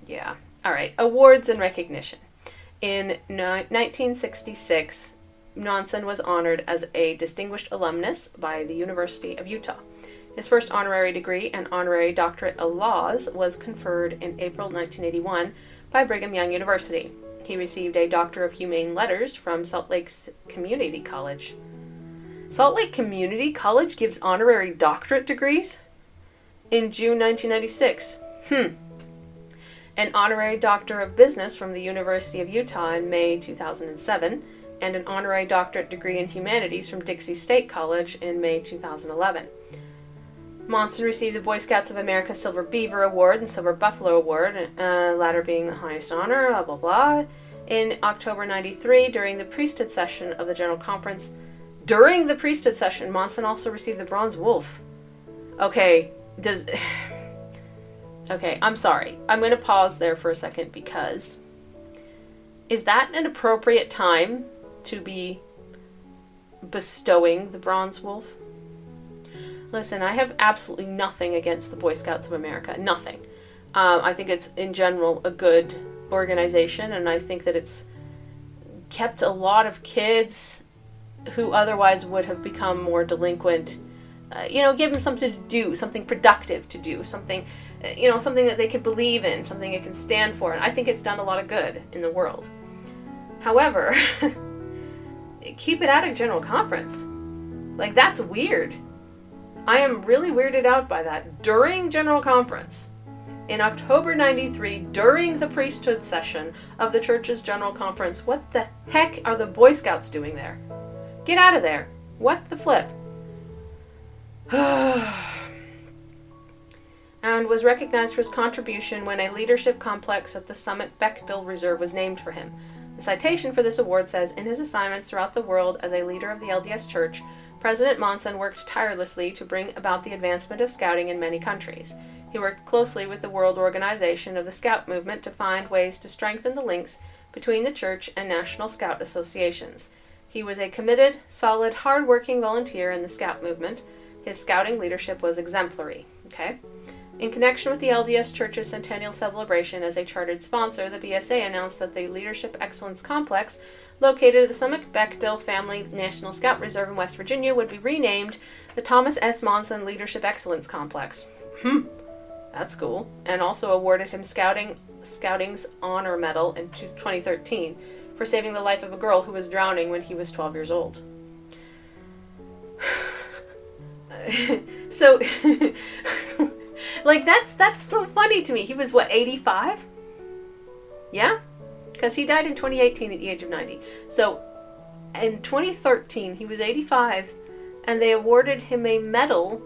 yeah. All right. Awards and recognition. In 1966, Monson was honored as a distinguished alumnus by the University of Utah. His first honorary degree, an honorary doctorate of laws, was conferred in April 1981 by Brigham Young University. He received a Doctor of Humane Letters from Salt Lake Community College. Salt Lake Community College gives honorary doctorate degrees? In June 1996. An honorary Doctor of Business from the University of Utah in May 2007, and an honorary doctorate degree in humanities from Dixie State College in May 2011. Monson received the Boy Scouts of America Silver Beaver Award and Silver Buffalo Award, latter being the highest honor, blah, blah, blah, in October 93 during the priesthood session of the General Conference. During the priesthood session, Monson also received the Bronze Wolf. Okay, okay, I'm sorry. I'm going to pause there for a second, because is that an appropriate time to be bestowing the Bronze Wolf? Listen, I have absolutely nothing against the Boy Scouts of America. Nothing. I think it's, in general, a good organization, and I think that it's kept a lot of kids who otherwise would have become more delinquent, give them something to do, something productive to do, something, something that they could believe in, something it can stand for. And I think it's done a lot of good in the world. However, keep it out of General Conference. Like, that's weird. I am really weirded out by that. During General Conference, in October 93, during the priesthood session of the church's General Conference, what the heck are the Boy Scouts doing there? Get out of there. What the flip? And was recognized for his contribution when a leadership complex at the Summit Bechtel Reserve was named for him. The citation for this award says, in his assignments throughout the world as a leader of the LDS Church, President Monson worked tirelessly to bring about the advancement of scouting in many countries. He worked closely with the World Organization of the Scout Movement to find ways to strengthen the links between the Church and national Scout associations. He was a committed, solid, hard-working volunteer in the Scout movement. His scouting leadership was exemplary. Okay? In connection with the LDS Church's centennial celebration, as a chartered sponsor, the BSA announced that the Leadership Excellence Complex, located at the Summit Bechtel Family National Scout Reserve in West Virginia, would be renamed the Thomas S. Monson Leadership Excellence Complex. That's cool. And also awarded him Scouting's Honor Medal in 2013. for saving the life of a girl who was drowning when he was 12 years old. So, like, that's so funny to me. He was, what, 85? Yeah? Because he died in 2018 at the age of 90. So, in 2013, he was 85, and they awarded him a medal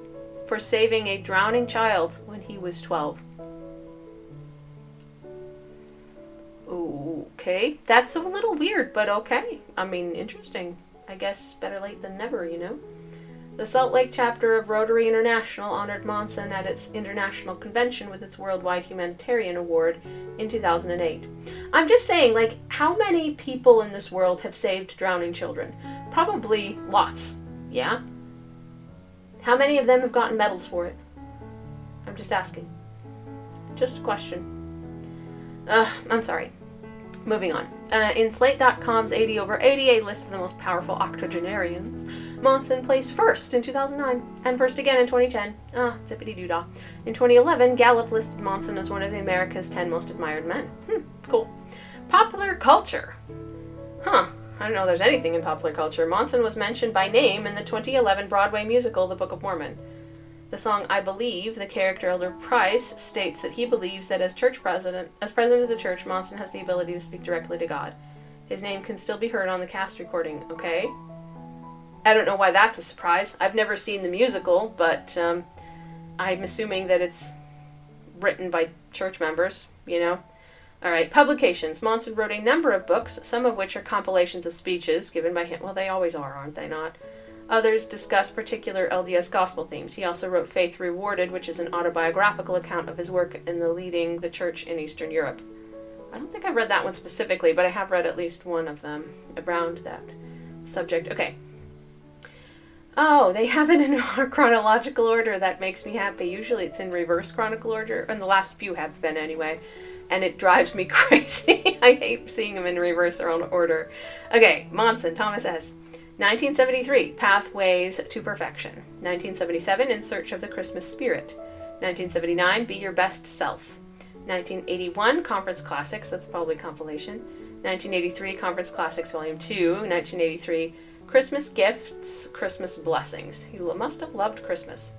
for saving a drowning child when he was 12. Okay, that's a little weird, but okay. I mean, interesting. I guess better late than never, you know? The Salt Lake chapter of Rotary International honored Monson at its international convention with its Worldwide Humanitarian Award in 2008. I'm just saying, like, how many people in this world have saved drowning children? Probably lots, yeah? How many of them have gotten medals for it? I'm just asking. Just a question. I'm sorry. Moving on. In Slate.com's 80 over 80, a list of the most powerful octogenarians, Monson placed first in 2009, and first again in 2010. Zippity-doo-dah. In 2011, Gallup listed Monson as one of America's 10 most admired men. Cool. Popular culture. I don't know if there's anything in popular culture. Monson was mentioned by name in the 2011 Broadway musical, The Book of Mormon. The song I Believe, the character Elder Price states that he believes that as president of the church, Monson has the ability to speak directly to God. His name can still be heard on the cast recording, okay? I don't know why that's a surprise. I've never seen the musical, but I'm assuming that it's written by church members, you know? Alright, publications. Monson wrote a number of books, some of which are compilations of speeches given by him. Well, they always are, aren't they not? Others discuss particular LDS gospel themes. He also wrote Faith Rewarded, which is an autobiographical account of his work in leading the church in Eastern Europe. I don't think I've read that one specifically, but I have read at least one of them around that subject. Okay. Oh, they have it in chronological order. That makes me happy. Usually it's in reverse chronological order, and the last few have been anyway, and it drives me crazy. I hate seeing them in reverse order. Okay, Monson, Thomas S. 1973, Pathways to Perfection. 1977, In Search of the Christmas Spirit. 1979, Be Your Best Self. 1981, Conference Classics, that's probably compilation. 1983, Conference Classics Volume 2. 1983, Christmas Gifts, Christmas Blessings. He must have loved Christmas.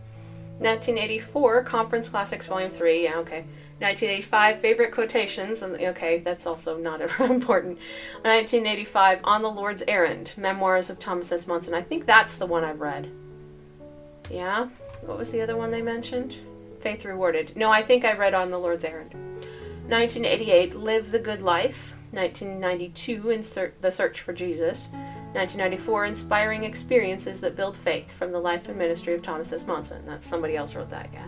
1984, Conference Classics Volume 3, yeah, okay. 1985, Favorite Quotations, okay, that's also not important. 1985, On the Lord's Errand, Memoirs of Thomas S. Monson. I think that's the one I've read. Yeah? What was the other one they mentioned? Faith Rewarded. No, I think I read On the Lord's Errand. 1988, Live the Good Life. 1992, The Search for Jesus. 1994, Inspiring Experiences That Build Faith, from the Life and Ministry of Thomas S. Monson. That's somebody else wrote that, yeah.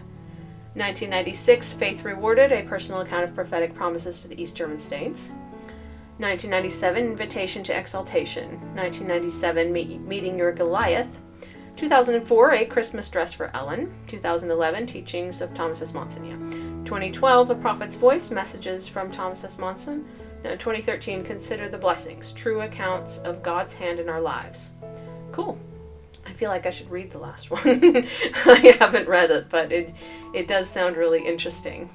1996, Faith Rewarded, a personal account of prophetic promises to the East German states. 1997, Invitation to Exaltation. 1997, Meeting Your Goliath. 2004, A Christmas Dress for Ellen. 2011, Teachings of Thomas S. Monson. 2012, A Prophet's Voice, Messages from Thomas S. Monson. 2013, Consider the Blessings, True Accounts of God's Hand in Our Lives. Cool. I feel like I should read the last one. I haven't read it, but it does sound really interesting.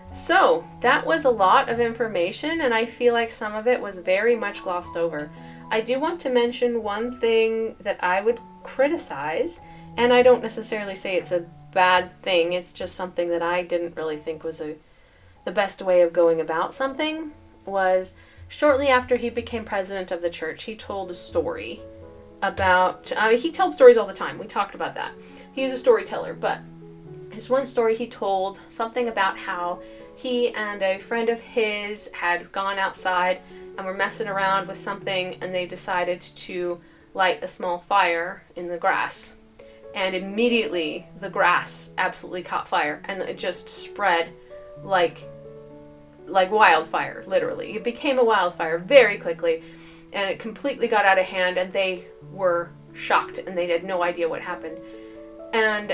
So, that was a lot of information, and I feel like some of it was very much glossed over. I do want to mention one thing that I would criticize, and I don't necessarily say it's a bad thing, it's just something that I didn't really think was the best way of going about something, was shortly after he became president of the church, he told a story about, he told stories all the time, we talked about that. He was a storyteller, but his one story he told something about how he and a friend of his had gone outside and were messing around with something, and they decided to light a small fire in the grass. And immediately the grass absolutely caught fire, and it just spread like wildfire, literally. It became a wildfire very quickly, and it completely got out of hand, and they were shocked, and they had no idea what happened. And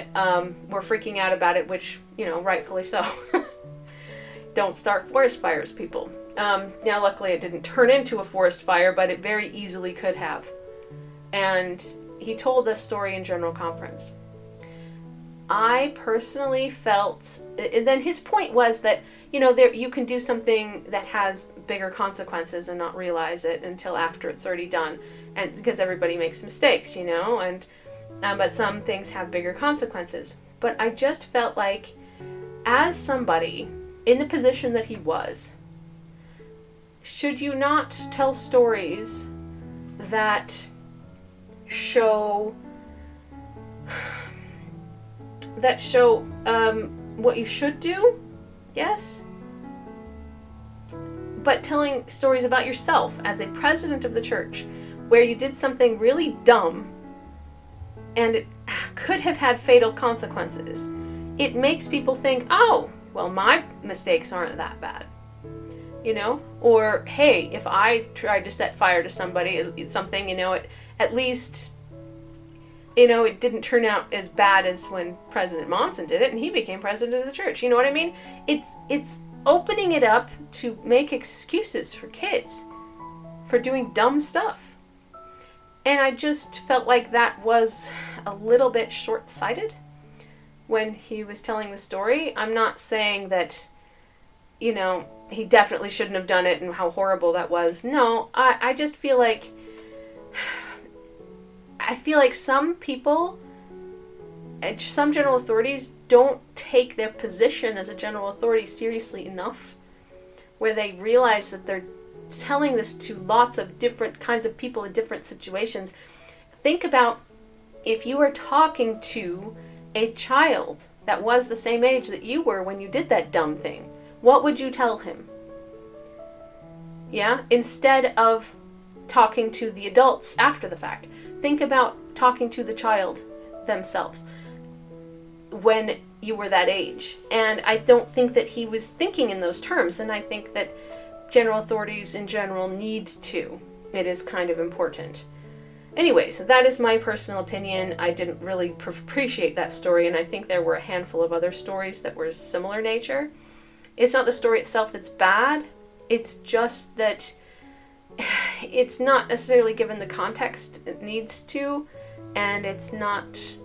were freaking out about it, which, rightfully so. Don't start forest fires, people. Now, luckily, it didn't turn into a forest fire, but it very easily could have. And he told this story in General Conference. I personally felt, and then his point was that, there you can do something that has bigger consequences and not realize it until after it's already done, and because everybody makes mistakes, and but some things have bigger consequences. But I just felt like, as somebody in the position that he was, should you not tell stories that show what you should do? Yes. But telling stories about yourself as a president of the church, where you did something really dumb and it could have had fatal consequences, it makes people think, oh, well, my mistakes aren't that bad. Or, hey, if I tried to set fire to somebody, something, at least, it didn't turn out as bad as when President Monson did it and he became president of the church. You know what I mean? It's opening it up to make excuses for kids for doing dumb stuff. And I just felt like that was a little bit short-sighted when he was telling the story. I'm not saying that, he definitely shouldn't have done it and how horrible that was. No, I just feel like some people, some general authorities don't take their position as a general authority seriously enough, where they realize that they're telling this to lots of different kinds of people in different situations. Think about if you were talking to a child that was the same age that you were when you did that dumb thing. What would you tell him? Yeah? Instead of talking to the adults after the fact. Think about talking to the child themselves when you were that age. And I don't think that he was thinking in those terms. And I think that general authorities in general need to. It is kind of important. Anyway, so that is my personal opinion. I didn't really appreciate that story, and I think there were a handful of other stories that were similar nature. It's not the story itself that's bad. It's just that it's not necessarily given the context it needs to, and it's not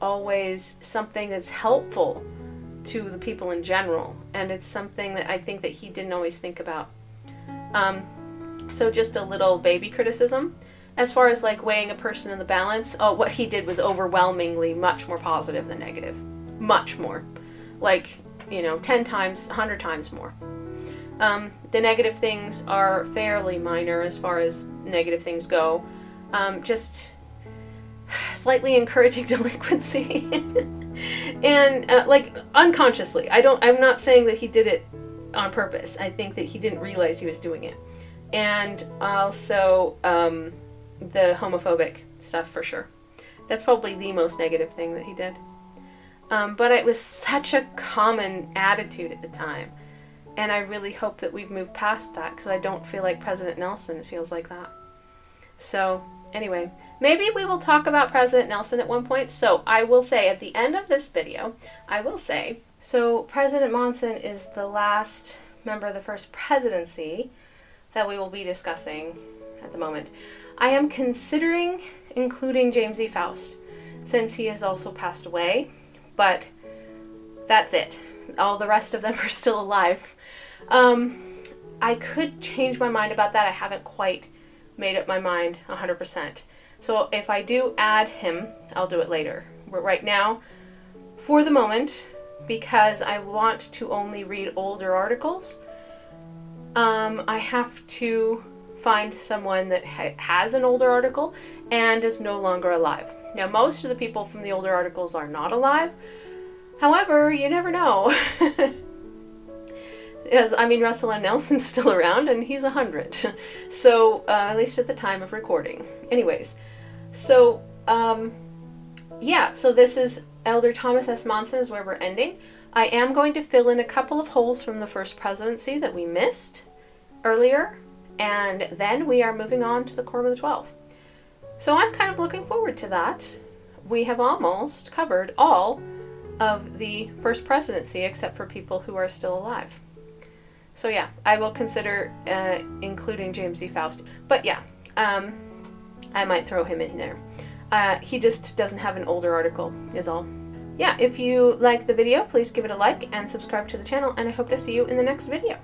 always something that's helpful to the people in general, and it's something that I think that he didn't always think about. So just a little baby criticism. As far as like weighing a person in the balance, what he did was overwhelmingly much more positive than negative. Much more. 10 times, 100 times more. The negative things are fairly minor as far as negative things go. Just slightly encouraging delinquency. And unconsciously. I'm not saying that he did it on purpose. I think that he didn't realize he was doing it. And also the homophobic stuff for sure. That's probably the most negative thing that he did. But it was such a common attitude at the time. And I really hope that we've moved past that, because I don't feel like President Nelson feels like that. So anyway, maybe we will talk about President Nelson at one point. So I will say at the end of this video, so President Monson is the last member of the first presidency that we will be discussing at the moment. I am considering including James E. Faust, since he has also passed away, but that's it. All the rest of them are still alive. I could change my mind about that. I haven't quite made up my mind 100%. So if I do add him, I'll do it later. But right now, for the moment, because I want to only read older articles, I have to find someone that has an older article and is no longer alive. Now, most of the people from the older articles are not alive. However, you never know. Russell M. Nelson's still around, and he's 100. So, at least at the time of recording. Anyways, so, so this is Elder Thomas S. Monson is where we're ending. I am going to fill in a couple of holes from the first presidency that we missed earlier, and then we are moving on to the Quorum of the 12. So I'm kind of looking forward to that. We have almost covered all of the first presidency except for people who are still alive. So yeah, I will consider including James E. Faust. But yeah, I might throw him in there. He just doesn't have an older article, is all. yeah, if you like the video, please give it a like and subscribe to the channel, and I hope to see you in the next video.